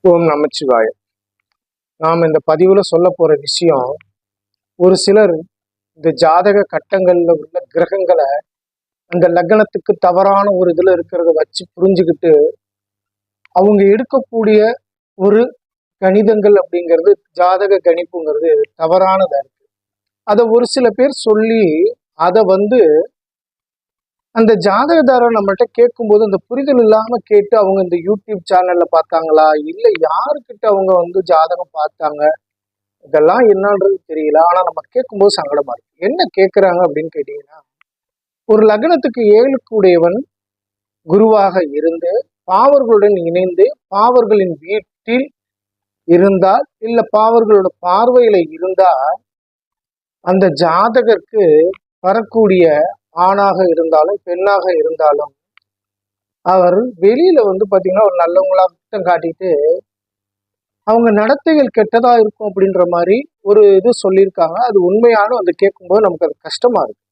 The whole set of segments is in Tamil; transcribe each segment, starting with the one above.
ஓம் நமச்சிவாய. நாம் இந்த பதிவுல சொல்ல போற விஷயம், ஒரு சிலர் இந்த ஜாதக கட்டங்கள்ல உள்ள கிரகங்களை அந்த லக்னத்துக்கு தவறான ஒரு இதுல இருக்கிறத வச்சு புரிஞ்சுக்கிட்டு அவங்க எடுக்கக்கூடிய ஒரு கணிதங்கள் அப்படிங்கிறது, ஜாதக கணிப்புங்கிறது தவறானதா இருக்கு. அதை ஒரு சில பேர் சொல்லி அதை அந்த ஜாதகதாரர் நம்மள்கிட்ட கேட்கும்போது அந்த புரிதல் இல்லாம கேட்டு அவங்க இந்த யூடியூப் சேனல்ல பார்த்தாங்களா, இல்ல யாருக்கிட்ட அவங்க ஜாதகம் பார்த்தாங்க, இதெல்லாம் என்னன்றது தெரியல. ஆனா நம்ம கேட்கும்போது சங்கடமா இருக்கு. என்ன கேட்கிறாங்க அப்படின்னு கேட்டீங்கன்னா, ஒரு லக்னத்துக்கு 7க்கு உடையவன் குருவாக இருந்து பாவர்களுடன் இணைந்து பாவர்களின் வீட்டில் இருந்தால், இல்ல பாவர்களோட பார்வையில இருந்தா, அந்த ஜாதகருக்கு வரக்கூடிய ஆணாக இருந்தாலும் பெண்ணாக இருந்தாலும் அவர் வெளியில பாத்தீங்கன்னா ஒரு நல்லவங்களா குற்றம் காட்டிட்டு அவங்க நடத்தைகள் கெட்டதா இருக்கும் அப்படின்ற மாதிரி ஒரு இது சொல்லியிருக்காங்க. அது உண்மையான அதை கேட்கும்போது நமக்கு அது கஷ்டமா இருக்கு.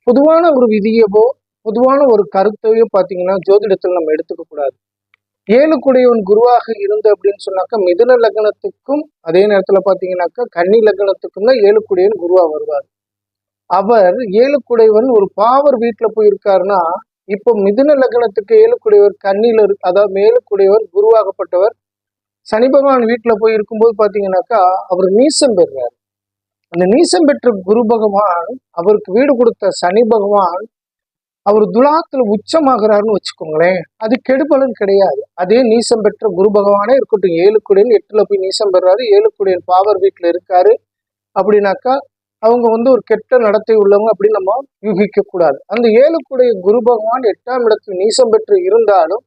பொதுவான ஒரு விதியவோ பொதுவான ஒரு கருத்தையோ பார்த்தீங்கன்னா ஜோதிடத்தில் நம்ம எடுத்துக்க கூடாது. 7 குருவாக இருந்து அப்படின்னு சொன்னாக்கா மிதுன லக்னத்துக்கும் அதே நேரத்துல பாத்தீங்கன்னாக்கா கன்னி லக்னத்துக்கும் தான் 7 குருவா வருவார். அவர் 7 ஒரு பாவர் வீட்டுல போயிருக்காருன்னா, இப்போ மிதுன லக்னத்துக்கு 7 கன்னியில அதாவது 7 குருவாகப்பட்டவர் சனி பகவான் வீட்டுல போய் இருக்கும்போது பாத்தீங்கன்னாக்கா அவர் நீசம் பெறுறாரு. அந்த நீசம் பெற்ற குரு பகவான் அவருக்கு வீடு கொடுத்த சனி பகவான் அவர் துலாத்துல உச்சமாகிறாருன்னு வச்சுக்கோங்களேன். அது கெடுபலன் கிடையாது. அதே நீசம் பெற்ற குரு பகவானே இருக்கட்டும், 7 போய் நீசம் பெறாரு, 7 பாவர் வீட்டுல இருக்காரு அப்படின்னாக்கா அவங்க ஒரு கெட்ட நடத்தை உள்ளவங்க அப்படின்னு நம்ம யூகிக்க கூடாது. அந்த 7 குரு பகவான் 8ஆம் இடத்துல நீசம் பெற்று இருந்தாலும்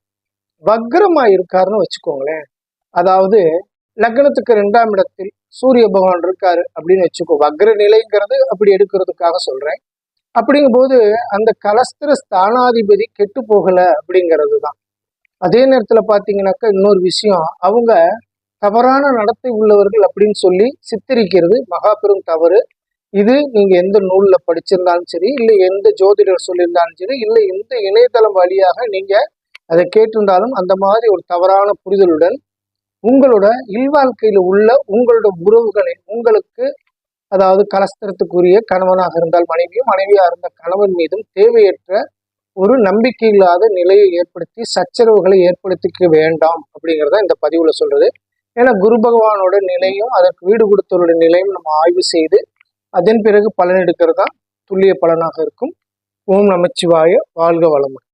வக்ரமா இருக்காருன்னு வச்சுக்கோங்களேன். அதாவது லக்னத்துக்கு 2ஆம் இடத்தில் சூரிய பகவான் இருக்காரு அப்படின்னு வச்சுக்கோ. வக்ர நிலைங்கிறது அப்படி எடுக்கிறதுக்காக சொல்றேன். அப்படிங்கும் போது அந்த கலஸ்திர ஸ்தானாதிபதி கெட்டு போகல அப்படிங்கிறது தான். அதே நேரத்துல பாத்தீங்கன்னாக்கா இன்னொரு விஷயம், அவங்க தவறான நடத்தை உள்ளவர்கள் அப்படின்னு சொல்லி சித்தரிக்கிறது மகா பெரும் தவறு. இது நீங்க எந்த நூல்ல படிச்சிருந்தாலும் சரி, இல்லை எந்த ஜோதிடர் சொல்லியிருந்தாலும் சரி, இல்லை எந்த இணையதளம் வழியாக நீங்க அதை கேட்டிருந்தாலும் அந்த மாதிரி ஒரு தவறான புரிதலுடன் உங்களோட இல்வாழ்க்கையில உள்ள உங்களோட உறவுகளை உங்களுக்கு, அதாவது கலஸ்திரத்துக்குரிய கணவனாக இருந்தால் மனைவியும், மனைவியா இருந்த கணவன் மீதும் தேவையற்ற ஒரு நம்பிக்கை இல்லாத நிலையை ஏற்படுத்தி சச்சரவுகளை ஏற்படுத்திக்க வேண்டாம் அப்படிங்கிறத இந்த பதிவுல சொல்றது. ஏன்னா குரு பகவானோட நிலையும் அதற்கு வீடு கொடுத்தவருடைய நிலையும் நம்ம ஆய்வு செய்து அதன் பிறகு பலன் எடுக்கிறது தான் துல்லிய பலனாக இருக்கும். ஓம் நமச்சிவாய. வாழ்க வளமுடன்.